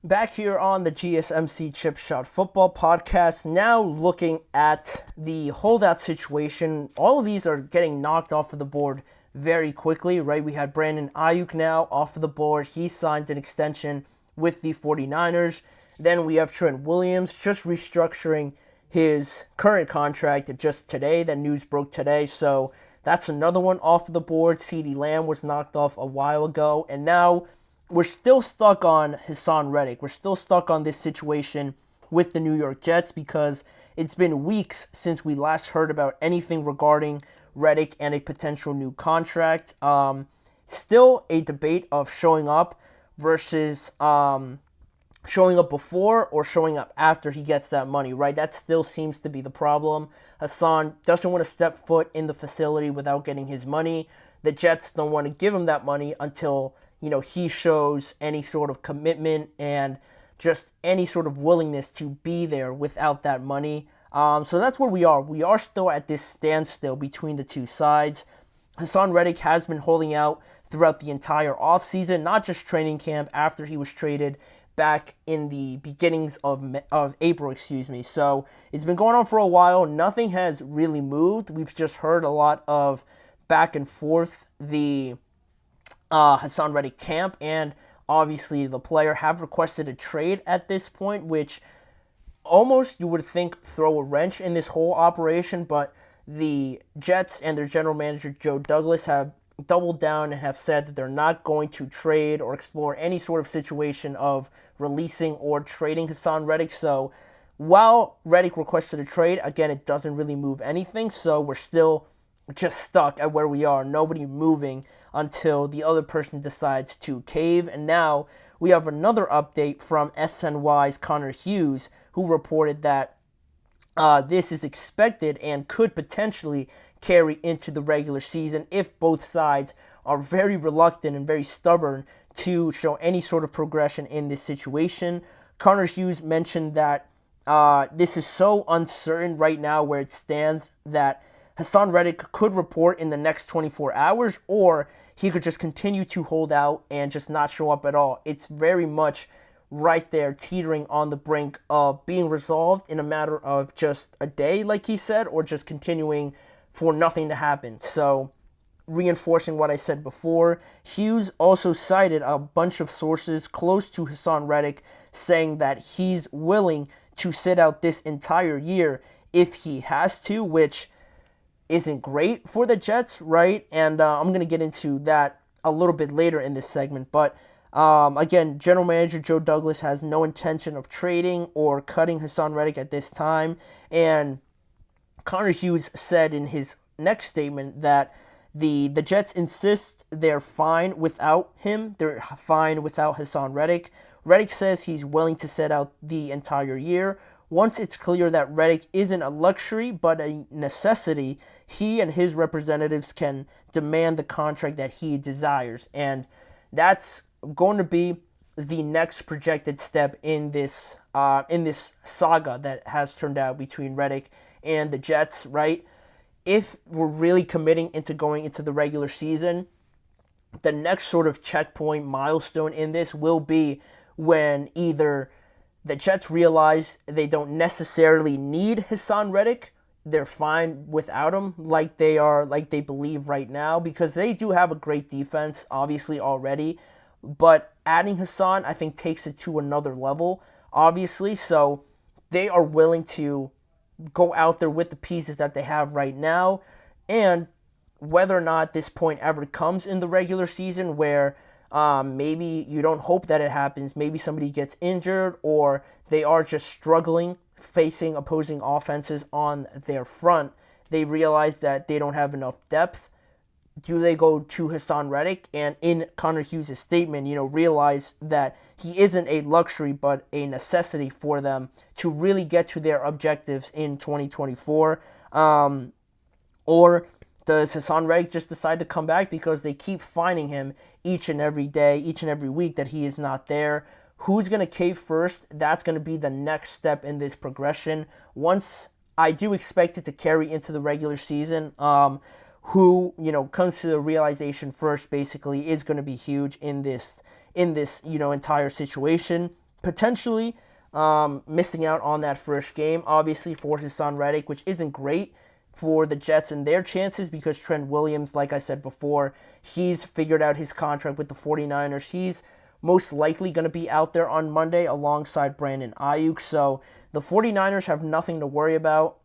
Back here on the GSMC Chip Shot Football Podcast, now looking at the holdout situation. All of these are getting knocked off of the board very quickly, right? We had Brandon Ayuk now off of the board. He signs an extension with the 49ers. Then we have Trent Williams just restructuring his current contract just today. That news broke today, so that's another one off of the board. CeeDee Lamb was knocked off a while ago, and now we're still stuck on Haason Reddick. We're still stuck on this situation with the New York Jets because it's been weeks since we last heard about anything regarding Reddick and a potential new contract. Still a debate of showing up versus showing up before or showing up after he gets that money, right? That still seems to be the problem. Haason doesn't want to step foot in the facility without getting his money. The Jets don't want to give him that money until he shows any sort of commitment and just any sort of willingness to be there without that money. So that's where we are. We are still at this standstill between the two sides. Haason Reddick has been holding out throughout the entire offseason, not just training camp after he was traded back in the beginnings of April, So it's been going on for a while. Nothing has really moved. We've just heard a lot of back and forth. The Haason Reddick camp and obviously the player have requested a trade at this point, which almost you would think throw a wrench in this whole operation, but the Jets and their general manager Joe Douglas have doubled down and have said that they're not going to trade or explore any sort of situation of releasing or trading Haason Reddick. So while Reddick requested a trade, again, it doesn't really move anything, so we're still just stuck at where we are, nobody moving until the other person decides to cave. And now we have another update from SNY's Connor Hughes, who reported that this is expected and could potentially carry into the regular season if both sides are very reluctant and very stubborn to show any sort of progression in this situation. Connor Hughes mentioned that this is so uncertain right now where it stands that Haason Reddick could report in the next 24 hours, or he could just continue to hold out and just not show up at all. It's very much right there teetering on the brink of being resolved in a matter of just a day, like he said, or just continuing for nothing to happen. So, reinforcing what I said before, Hughes also cited a bunch of sources close to Haason Reddick saying that he's willing to sit out this entire year if he has to, which isn't great for the Jets, right? And I'm going to get into that a little bit later in this segment. But again, General Manager Joe Douglas has no intention of trading or cutting Haason Reddick at this time. And Connor Hughes said in his next statement that the Jets insist they're fine without him. They're fine without Haason Reddick. Reddick says he's willing to sit out the entire year. Once it's clear that Reddick isn't a luxury but a necessity, he and his representatives can demand the contract that he desires. And that's going to be the next projected step in this saga that has turned out between Reddick and the Jets, right? If we're really committing into going into the regular season, the next sort of checkpoint milestone in this will be when either the Jets realize they don't necessarily need Haason Reddick. They're fine without him like they believe right now, because they do have a great defense, obviously, already. But adding Haason, I think, takes it to another level, obviously. So they are willing to go out there with the pieces that they have right now. And whether or not this point ever comes in the regular season where maybe you don't hope that it happens. Maybe somebody gets injured or they are just struggling facing opposing offenses on their front. They realize that they don't have enough depth. Do they go to Haason Reddick? And in Connor Hughes' statement, realize that he isn't a luxury but a necessity for them to really get to their objectives in 2024. Or does Haason Reddick just decide to come back because they keep finding him each and every day, each and every week that he is not there? Who's going to cave first? That's going to be the next step in this progression. Once I do expect it to carry into the regular season, who comes to the realization first basically is going to be huge in this entire situation. potentially missing out on that first game, obviously, for Haason Reddick, which isn't great for the Jets and their chances because Trent Williams, like I said before, he's figured out his contract with the 49ers. He's most likely going to be out there on Monday alongside Brandon Ayuk. So the 49ers have nothing to worry about.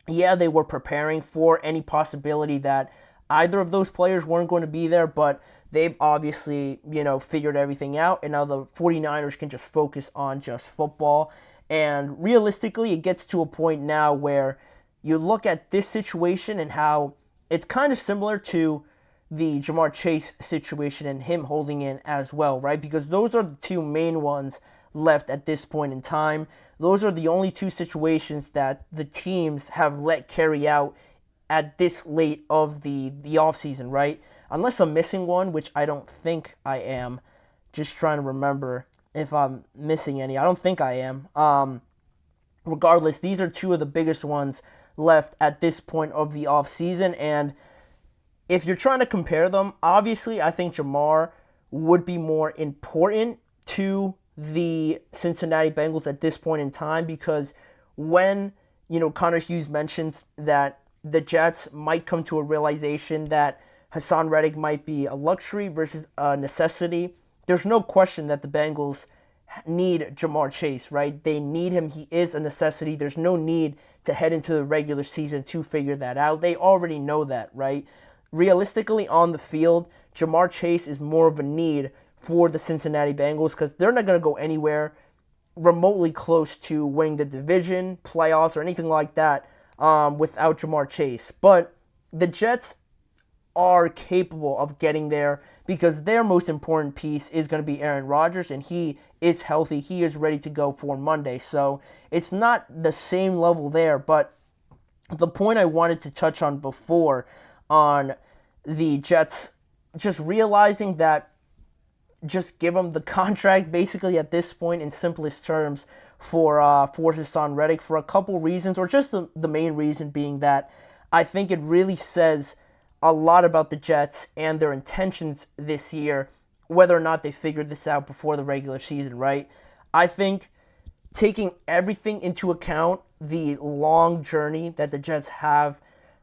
Yeah, they were preparing for any possibility that either of those players weren't going to be there, but they've obviously, figured everything out, and now the 49ers can just focus on just football. And realistically, it gets to a point now where you look at this situation and how it's kind of similar to the Jamar Chase situation and him holding in as well, right? Because those are the two main ones left at this point in time. Those are the only two situations that the teams have let carry out at this late of the offseason, right? Unless I'm missing one, which I don't think I am. Just trying to remember if I'm missing any. I don't think I am. Regardless, these are two of the biggest ones left at this point of the offseason. And if you're trying to compare them, obviously I think Jamar would be more important to the Cincinnati Bengals at this point in time, because when, Connor Hughes mentions that the Jets might come to a realization that Haason Reddick might be a luxury versus a necessity, there's no question that the Bengals need Jamar Chase, right? They need him. He is a necessity. There's no need to head into the regular season to figure that out. They already know that, right? Realistically, on the field, Jamar Chase is more of a need for the Cincinnati Bengals because they're not going to go anywhere remotely close to winning the division, playoffs, or anything like that without Jamar Chase. But the Jets are capable of getting there because their most important piece is going to be Aaron Rodgers, and he is healthy. He is ready to go for Monday. So it's not the same level there, but the point I wanted to touch on before on the Jets just realizing that just give him the contract basically at this point in simplest terms for Haason Reddick for a couple reasons, or just the main reason being that I think it really says a lot about the Jets and their intentions this year, whether or not they figured this out before the regular season, right? I think taking everything into account, the long journey that the Jets have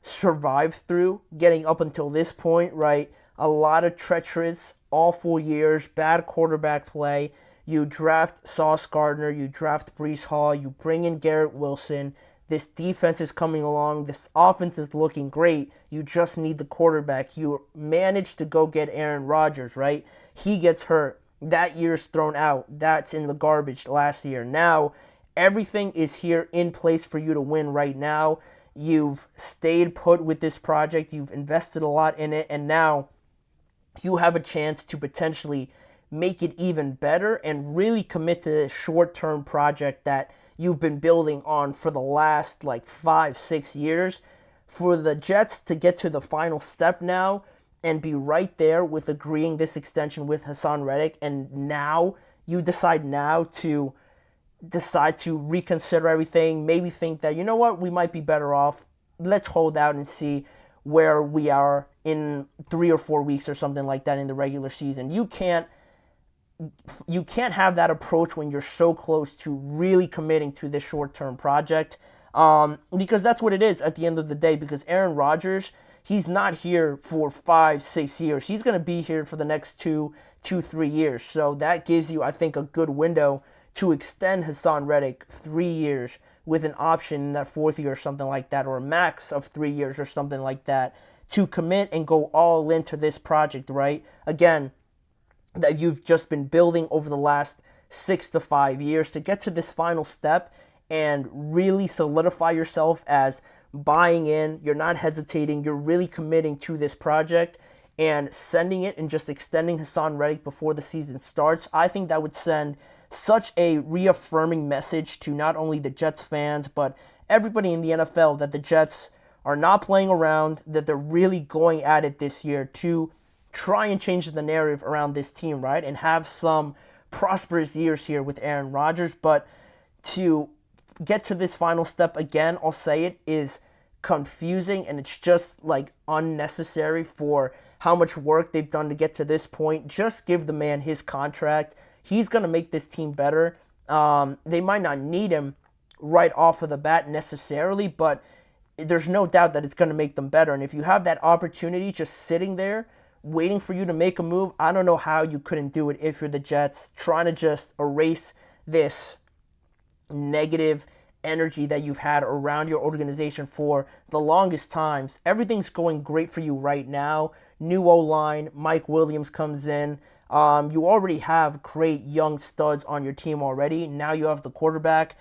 survived through, getting up until this point, right? A lot of treacherous, awful years, bad quarterback play. You draft Sauce Gardner, you draft Breece Hall, you bring in Garrett Wilson. This defense is coming along. This offense is looking great. You just need the quarterback. You managed to go get Aaron Rodgers, right? He gets hurt. That year's thrown out. That's in the garbage last year. Now, everything is here in place for you to win right now. You've stayed put with this project. You've invested a lot in it. And now you have a chance to potentially make it even better and really commit to this short-term project that you've been building on for the last 5-6 years. For the Jets to get to the final step now and be right there with agreeing this extension with Haason Reddick, and now you decide to reconsider everything, maybe think that, you know what, we might be better off. Let's hold out and see where we are in 3 or 4 weeks or something like that in the regular season. You can't have that approach when you're so close to really committing to this short-term project, because that's what it is at the end of the day. Because Aaron Rodgers, he's not here for 5-6 years. He's going to be here for the next 2-3 years. So that gives you, I think, a good window to extend Haason Reddick 3 years with an option in that fourth year or something like that, or a max of 3 years or something like that, to commit and go all into this project, right? Again, that you've just been building over the last 6 to 5 years to get to this final step and really solidify yourself as buying in. You're not hesitating. You're really committing to this project and sending it and just extending Haason Reddick before the season starts. I think that would send such a reaffirming message to not only the Jets fans, but everybody in the NFL that the Jets are not playing around, that they're really going at it this year to try and change the narrative around this team, right? And have some prosperous years here with Aaron Rodgers. But to get to this final step again, I'll say it, is confusing, and it's just unnecessary for how much work they've done to get to this point. Just give the man his contract. he's going to make this team better. They might not need him right off of the bat necessarily, but there's no doubt that it's going to make them better. And if you have that opportunity just sitting there, waiting for you to make a move, I don't know how you couldn't do it if you're the Jets, trying to just erase this negative energy that you've had around your organization for the longest times. Everything's going great for you right now. New O-line, Mike Williams comes in. You already have great young studs on your team already. Now you have the quarterback.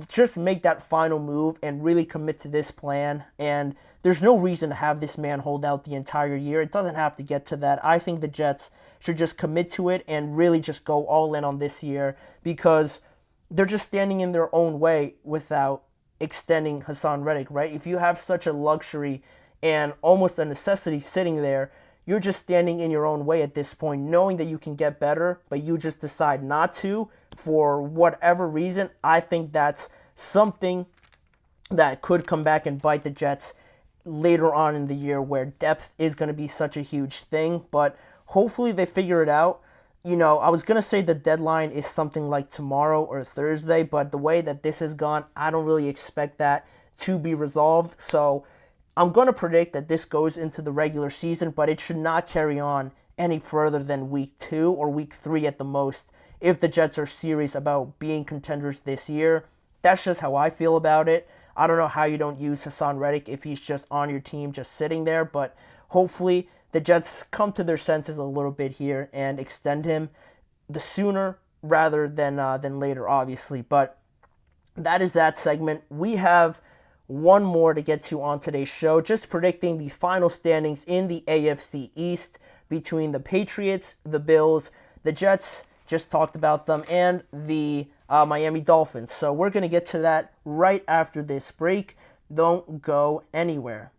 Just make that final move and really commit to this plan. And there's no reason to have this man hold out the entire year. It doesn't have to get to that. I think the Jets should just commit to it and really just go all in on this year, because they're just standing in their own way without extending Haason Reddick, right? If you have such a luxury and almost a necessity sitting there, you're just standing in your own way at this point, knowing that you can get better, but you just decide not to for whatever reason. I think that's something that could come back and bite the Jets later on in the year, where depth is going to be such a huge thing, but hopefully they figure it out. I was going to say the deadline is something like tomorrow or Thursday, but the way that this has gone, I don't really expect that to be resolved. So I'm going to predict that this goes into the regular season, but it should not carry on any further than week 2 or week 3 at the most if the Jets are serious about being contenders this year. That's just how I feel about it. I don't know how you don't use Haason Reddick if he's just on your team, just sitting there, but hopefully the Jets come to their senses a little bit here and extend him the sooner rather than later, obviously. But that is that segment. We have one more to get to on today's show, just predicting the final standings in the AFC East between the Patriots, the Bills, the Jets, just talked about them, and the Miami Dolphins. So we're going to get to that right after this break. Don't go anywhere.